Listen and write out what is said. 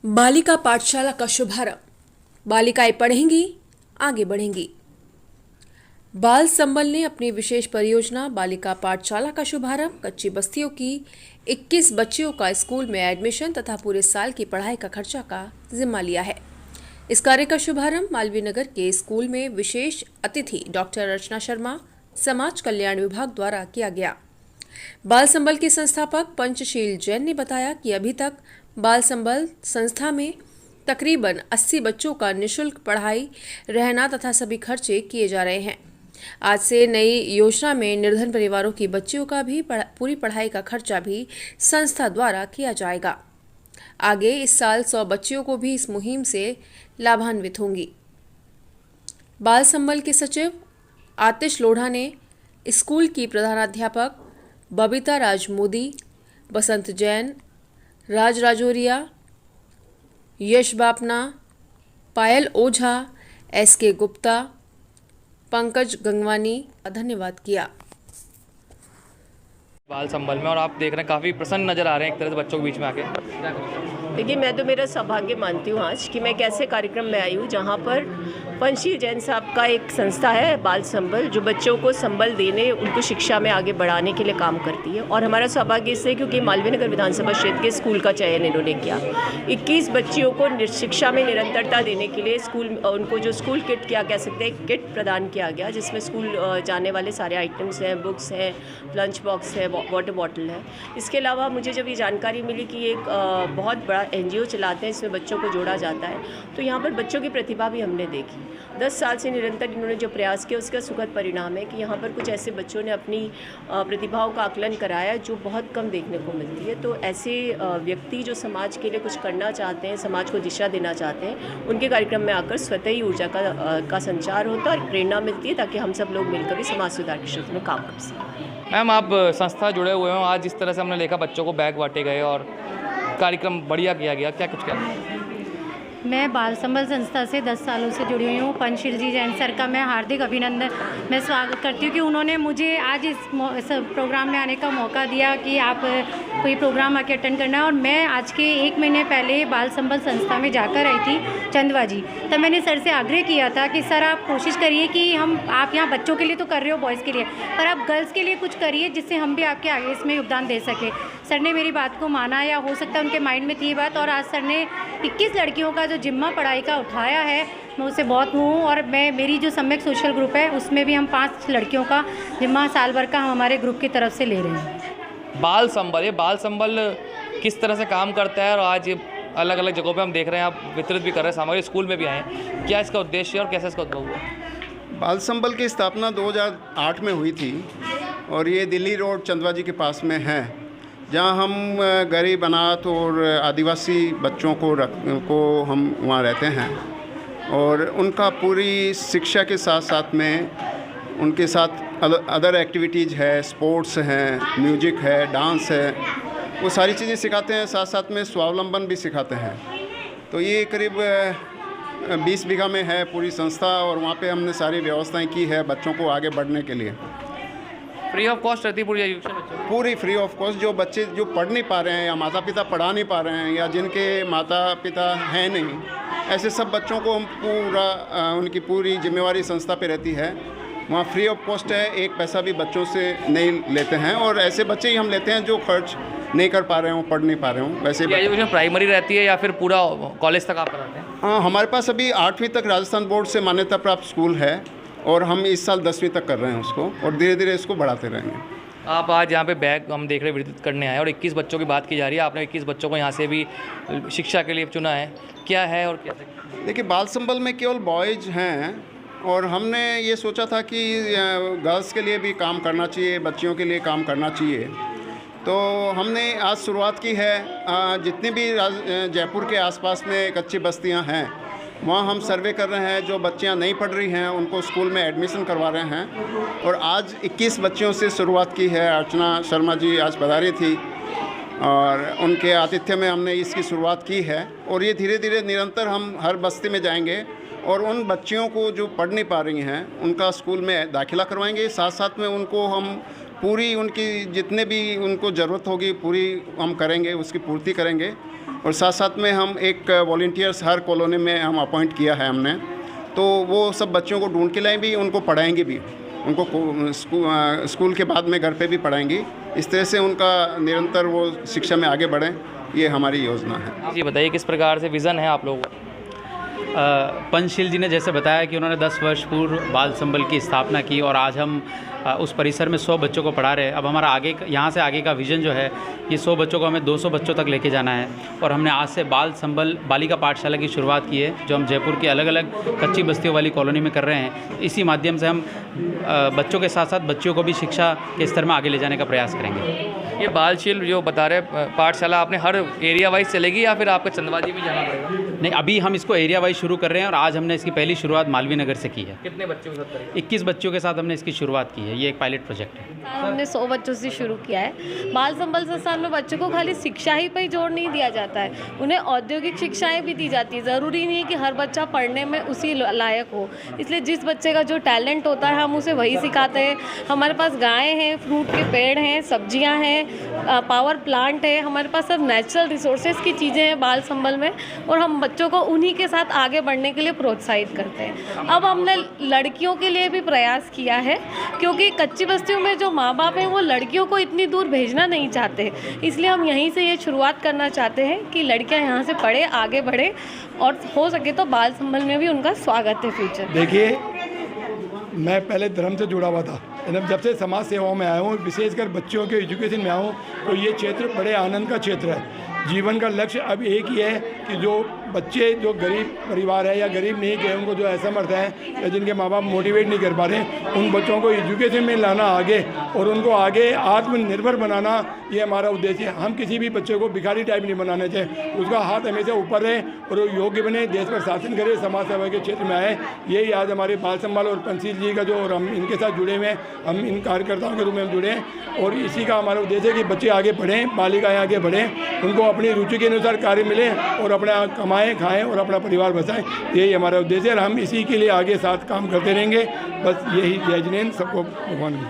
बालिका पाठशाला का शुभारंभ। बालिकाएं पढ़ेंगी, आगे बढ़ेंगी। बाल संबल ने अपनी विशेष परियोजना बालिका पाठशाला का शुभारंभ कच्ची बस्तियों की 21 बच्चियों का स्कूल में एडमिशन तथा पूरे साल की पढ़ाई का खर्चा का जिम्मा लिया है। इस कार्य का शुभारंभ मालवीय नगर के स्कूल में विशेष अतिथि डॉक्टर रचना शर्मा, समाज कल्याण विभाग द्वारा किया गया। बाल संबल के संस्थापक पंचशील जैन ने बताया कि अभी तक बाल संबल संस्था में तकरीबन 80 बच्चों का निःशुल्क पढ़ाई, रहना तथा सभी खर्चे किए जा रहे हैं। आज से नई योजना में निर्धन परिवारों की बच्चियों का भी पूरी पढ़ाई का खर्चा भी संस्था द्वारा किया जाएगा। आगे इस साल 100 बच्चियों को भी इस मुहिम से लाभान्वित होंगी। बाल संबल के सचिव आतिश लोढ़ा ने स्कूल की प्रधानाध्यापक बबीता राज मोदी, बसंत जैन, राज राजौरिया, यश बापना, पायल ओझा, SK गुप्ता, पंकज गंगवानी धन्यवाद किया। बाल संबल में और आप देख रहे हैं काफ़ी प्रसन्न नज़र आ रहे हैं एक तरह से बच्चों के बीच में आके। देखिए, मैं तो मेरा सौभाग्य मानती हूँ आज कि मैं एक ऐसे कार्यक्रम में आई हूँ जहाँ पर पंचशील जैन साहब का एक संस्था है बाल संबल, जो बच्चों को संबल देने, उनको शिक्षा में आगे बढ़ाने के लिए काम करती है। और हमारा सौभाग्य इससे क्योंकि मालवीय नगर विधानसभा क्षेत्र के स्कूल का चयन इन्होंने किया। 21 बच्चियों को शिक्षा में निरंतरता देने के लिए स्कूल उनको जो स्कूल किट क्या कह सकते हैं, किट प्रदान किया गया, जिसमें स्कूल जाने वाले सारे आइटम्स हैं, बुक्स हैं, लंच बॉक्स है, वाटर बॉटल है। इसके अलावा मुझे जब ये जानकारी मिली कि एक बहुत बड़ा NGO चलाते हैं, इसमें बच्चों को जोड़ा जाता है, तो यहाँ पर बच्चों की प्रतिभा भी हमने देखी। 10 साल से निरंतर इन्होंने जो प्रयास किया, उसका सुखद परिणाम है कि यहाँ पर कुछ ऐसे बच्चों ने अपनी प्रतिभाओं का आकलन कराया जो बहुत कम देखने को मिलती है। तो ऐसे व्यक्ति जो समाज के लिए कुछ करना चाहते हैं, समाज को दिशा देना चाहते हैं, उनके कार्यक्रम में आकर स्वतः ही ऊर्जा का संचार होता है और प्रेरणा मिलती है, ताकि हम सब लोग मिलकर भी समाज सुधार के क्षेत्र में काम कर सकें। मैम, आप संस्था जुड़े हुए हो, आज जिस तरह से हमने देखा बच्चों को बैग बांटे गए और कार्यक्रम बढ़िया किया गया, क्या कुछ क्या? मैं बाल संबल संस्था से 10 सालों से जुड़ी हुई हूँ। पंचशील जी जैन सर का मैं हार्दिक अभिनंदन, मैं स्वागत करती हूँ कि उन्होंने मुझे आज इस प्रोग्राम में आने का मौका दिया कि आप कोई प्रोग्राम आके अटेंड करना है। और मैं आज के 1 महीने पहले बाल संबल संस्था में जाकर आई थी चंदवा जी। तब मैंने सर से आग्रह किया था कि सर आप कोशिश करिए कि आप यहाँ बच्चों के लिए तो कर रहे हो, बॉयज़ के लिए, पर आप गर्ल्स के लिए कुछ करिए जिससे हम भी आपके आगे इसमें योगदान दे सकें। सर ने मेरी बात को माना, या हो सकता है उनके माइंड में थी बात, और आज सर ने 21 लड़कियों का जो जिम्मा पढ़ाई का उठाया है, मैं उससे बहुत हूँ। और मेरी जो सम्यक सोशल ग्रुप है, उसमें भी हम 5 लड़कियों का जिम्मा साल भर का हम हमारे ग्रुप की तरफ से ले रहे हैं। बाल संबल, ये बाल संबल किस तरह से काम करता है और आज अलग अलग जगहों पे हम देख रहे हैं, आप वितरित भी कर रहे हैं सामग्री, स्कूल में भी आए हैं, क्या इसका उद्देश्य है और कैसे इसका उद्भव हुआ? बाल संबल की स्थापना 2008 में हुई थी और ये दिल्ली रोड चंदवा जी के पास में है, जहाँ हम गरीब अनाथ और आदिवासी बच्चों को हम वहाँ रहते हैं और उनका पूरी शिक्षा के साथ साथ में उनके साथ अदर एक्टिविटीज़ है, स्पोर्ट्स हैं, म्यूजिक है, डांस है, वो सारी चीज़ें सिखाते हैं। साथ साथ में स्वावलंबन भी सिखाते हैं। तो ये करीब 20 बीघा में है पूरी संस्था और वहाँ पे हमने सारी व्यवस्थाएं की है बच्चों को आगे बढ़ने के लिए। फ्री ऑफ कॉस्ट रहती है पूरी फ्री ऑफ कॉस्ट। जो बच्चे जो पढ़ नहीं पा रहे हैं या माता पिता पढ़ा नहीं पा रहे हैं या जिनके माता पिता हैं नहीं, ऐसे सब बच्चों को हम उनकी पूरी जिम्मेवारी संस्था पे रहती है। वहाँ फ्री ऑफ कॉस्ट है, 1 पैसा भी बच्चों से नहीं लेते हैं और ऐसे बच्चे ही हम लेते हैं जो खर्च नहीं कर पा रहे हों, पढ़ नहीं पा रहे हों। वैसे एजुकेशन प्राइमरी रहती है या फिर पूरा कॉलेज तक आप कराते हैं? हाँ, हमारे पास अभी 8वीं तक राजस्थान बोर्ड से मान्यता प्राप्त स्कूल है और हम इस साल 10वीं तक कर रहे हैं उसको और धीरे धीरे इसको बढ़ाते रहेंगे। आप आज यहाँ पे बैग हम देख रहे हैं वितरित करने आए और 21 बच्चों की बात की जा रही है, आपने 21 बच्चों को यहाँ से भी शिक्षा के लिए चुना है, क्या है और कैसे? देखिए, बाल संबल में केवल बॉयज़ हैं और हमने ये सोचा था कि गर्ल्स के लिए भी काम करना चाहिए, बच्चियों के लिए काम करना चाहिए। तो हमने आज शुरुआत की है। जितनी भी जयपुर के आसपास में कच्ची बस्तियां हैं, वहाँ हम सर्वे कर रहे हैं। जो बच्चियां नहीं पढ़ रही हैं उनको स्कूल में एडमिशन करवा रहे हैं और आज 21 बच्चियों से शुरुआत की है। अर्चना शर्मा जी आज पधारी थी और उनके आतिथ्य में हमने इसकी शुरुआत की है और ये धीरे धीरे निरंतर हम हर बस्ती में जाएंगे और उन बच्चियों को जो पढ़ नहीं पा रही हैं उनका स्कूल में दाखिला करवाएंगे। साथ साथ में उनको हम पूरी उनकी जितने भी उनको ज़रूरत होगी पूरी हम करेंगे, उसकी पूर्ति करेंगे। और साथ साथ में हम एक वॉलंटियर्स हर कॉलोनी में हम अपॉइंट किया है हमने, तो वो सब बच्चों को ढूंढ के लाएँ भी, उनको पढ़ाएंगे भी, उनको स्कूल के बाद में घर पे भी पढ़ाएंगी। इस तरह से उनका निरंतर वो शिक्षा में आगे बढ़ें, ये हमारी योजना है। जी बताइए किस प्रकार से विज़न है आप लोगों का? पंचशील जी ने जैसे बताया कि उन्होंने 10 वर्ष पूर्व बाल संबल की स्थापना की और आज हम उस परिसर में 100 बच्चों को पढ़ा रहे हैं। अब हमारा आगे यहाँ से आगे का विज़न जो है ये 100 बच्चों को हमें 200 बच्चों तक लेके जाना है। और हमने आज से बाल संबल बालिका पाठशाला की शुरुआत की है, जो हम जयपुर की अलग अलग कच्ची बस्तियों वाली कॉलोनी में कर रहे हैं। इसी माध्यम से हम बच्चों के साथ साथ बच्चियों को भी शिक्षा के स्तर में आगे ले जाने का प्रयास करेंगे। ये बालशील जो बता रहे पाठशाला आपने हर एरिया वाइज चलेगी या फिर आपका चंदवाजी भी जाना पड़ेगा? नहीं, अभी हम इसको एरिया वाइज शुरू कर रहे हैं और आज हमने इसकी पहली शुरुआत मालवीय नगर से की है। कितने बच्चों के साथ करेंगे? 21 बच्चों के साथ हमने इसकी शुरुआत की है। ये एक पायलट प्रोजेक्ट है। हमने 100 बच्चों से शुरू किया है। बाल संबल संस्थान में बच्चों को खाली शिक्षा ही पर जोर नहीं दिया जाता है, उन्हें औद्योगिक शिक्षाएं भी दी जाती है। ज़रूरी नहीं है कि हर बच्चा पढ़ने में उसी लायक हो, इसलिए जिस बच्चे का जो टैलेंट होता है हम उसे वही सिखाते हैं। हमारे पास गायें हैं, फ्रूट के पेड़ हैं, सब्जियां हैं, पावर प्लांट है, हमारे पास सब नेचुरल रिसोर्सेज की चीज़ें हैं बाल संबल में, और हम बच्चों को उन्हीं के साथ आगे बढ़ने के लिए प्रोत्साहित करते हैं। अब हमने लड़कियों के लिए भी प्रयास किया है, क्योंकि कच्ची बस्तियों में जो माँ बाप हैं वो लड़कियों को इतनी दूर भेजना नहीं चाहते, इसलिए हम यहीं से ये शुरुआत करना चाहते हैं कि लड़कियां यहाँ से पढ़े, आगे बढ़े, और हो सके तो बाल संबल में भी उनका स्वागत है फ्यूचर। देखिए, मैं पहले धर्म से जुड़ा हुआ था, जब से समाज सेवाओं में आया हूँ, विशेषकर बच्चों के एजुकेशन में आया हूँ, तो ये क्षेत्र बड़े आनंद का क्षेत्र है। जीवन का लक्ष्य अब एक ही है कि जो बच्चे जो गरीब परिवार है या गरीब नहीं के, उनको जो असमर्थ हैं या जिनके माँ बाप मोटिवेट नहीं कर पा रहे, उन बच्चों को एजुकेशन में लाना आगे और उनको आगे आत्मनिर्भर बनाना, ये हमारा उद्देश्य है। हम किसी भी बच्चे को भिखारी टाइप नहीं बनाना चाहिए, उसका हाथ हमेशा ऊपर रहे और वो योग्य बने, देश पर शासन करे, समाज सेवा के क्षेत्र में आए। यही आज हमारे बाल संबल और पंचशील जी का जो, और हम इनके साथ जुड़े हुए हैं, हम इन कार्यकर्ताओं के रूप में हम जुड़े हैं, और इसी का हमारा उद्देश्य है कि बच्चे आगे बढ़ें, बालिकाएँ आगे बढ़ें, उनको अपनी रुचि के अनुसार कार्य मिले और अपना कमाएं, खाएं और अपना परिवार बसाएं। यही हमारा उद्देश्य है और हम इसी के लिए आगे साथ काम करते रहेंगे। बस यही जय जिनेंद्र, सबको भगवान।